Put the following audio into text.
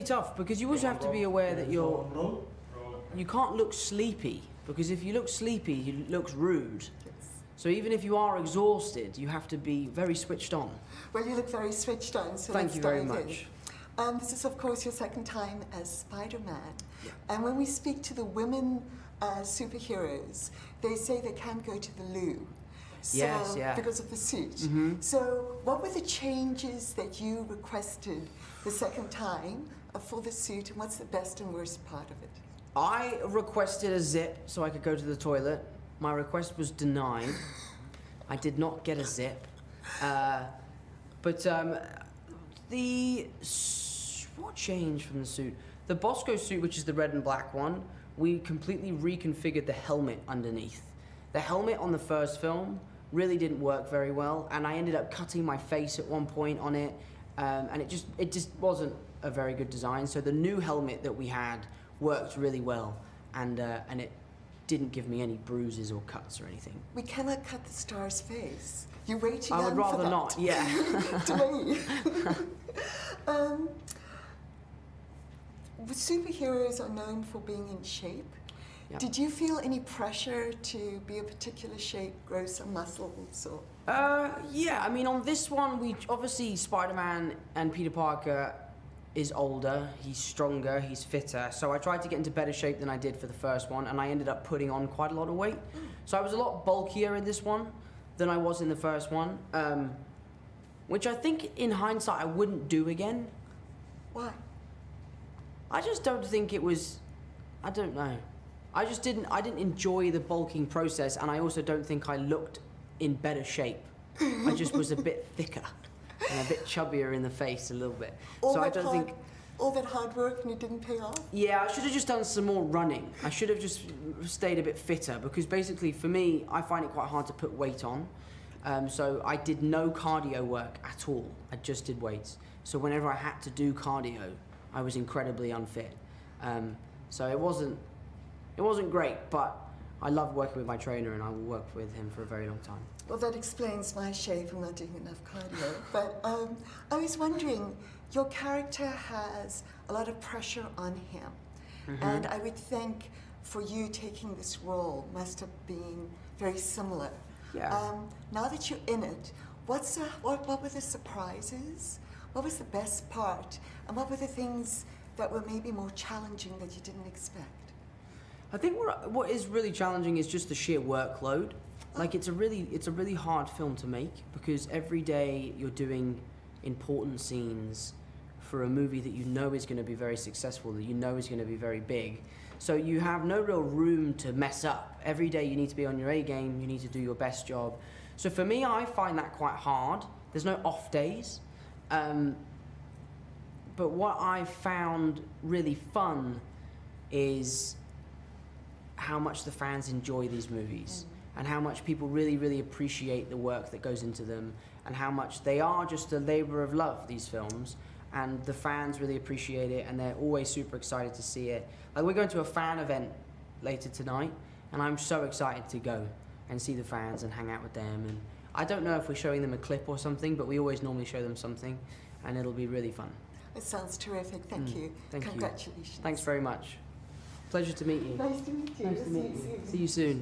tough because you also have to be aware that you can't look sleepy, because if you look sleepy, it looks rude. Yes. So even if you are exhausted, you have to be very switched on. Well, you look very switched on, so Thank you very much. This is, of course, your second time as Spider-Man. Yeah. And when we speak to the women superheroes, they say they can't go to the loo. So, Yes, yeah. because of the suit. Mm-hmm. So what were the changes that you requested the second time for the suit, and what's the best and worst part of it? I requested a zip so I could go to the toilet. My request was denied. I did not get a zip. What changed from the suit? The Bosco suit, which is the red and black one, we completely reconfigured the helmet underneath. The helmet on the first film really didn't work very well, and I ended up cutting my face at one point on it, and it just wasn't a very good design. So the new helmet that we had worked really well, and it didn't give me any bruises or cuts or anything. We cannot cut the star's face. You're way too young I would rather for that. not, yeah. Superheroes are known for being in shape. Yep. Did you feel any pressure to be a particular shape, grow some muscles, or? Yeah, I mean, on this one, obviously Spider-Man and Peter Parker is older, he's stronger, he's fitter, so I tried to get into better shape than I did for the first one, and I ended up putting on quite a lot of weight. So I was a lot bulkier in this one than I was in the first one, which I think in hindsight I wouldn't do again. Why? I just don't think it was, I don't know. I didn't enjoy the bulking process, and I also don't think I looked in better shape. I just was a bit thicker and a bit chubbier in the face a little bit. All that hard work and it didn't pay off? Yeah, I should have just done some more running. I should have just stayed a bit fitter, because basically for me, I find it quite hard to put weight on. So I did no cardio work at all. I just did weights. So whenever I had to do cardio, I was incredibly unfit. So it wasn't great, but I love working with my trainer, and I will work with him for a very long time. Well, that explains my shape. I'm not doing enough cardio. But I was wondering, your character has a lot of pressure on him. Mm-hmm. And I would think for you taking this role must have been very similar. Yeah. Now that you're in it, what were the surprises? What was the best part? And what were the things that were maybe more challenging that you didn't expect? I think what is really challenging is just the sheer workload. Like, it's a really hard film to make, because every day you're doing important scenes for a movie that you know is going to be very successful, that you know is going to be very big. So you have no real room to mess up. Every day you need to be on your A game, you need to do your best job. So for me, I find that quite hard. There's no off days. But what I found really fun is how much the fans enjoy these movies, and how much people really, really appreciate the work that goes into them, and how much they are just a labor of love, these films, and the fans really appreciate it, and they're always super excited to see it. Like, we're going to a fan event later tonight, and I'm so excited to go and see the fans and hang out with them. And I don't know if we're showing them a clip or something, but we always normally show them something, and it'll be really fun. It sounds terrific. Thank you. Thank you. Congratulations. Thanks very much. Pleasure to meet you. Nice to meet you. Nice to meet you. See you soon.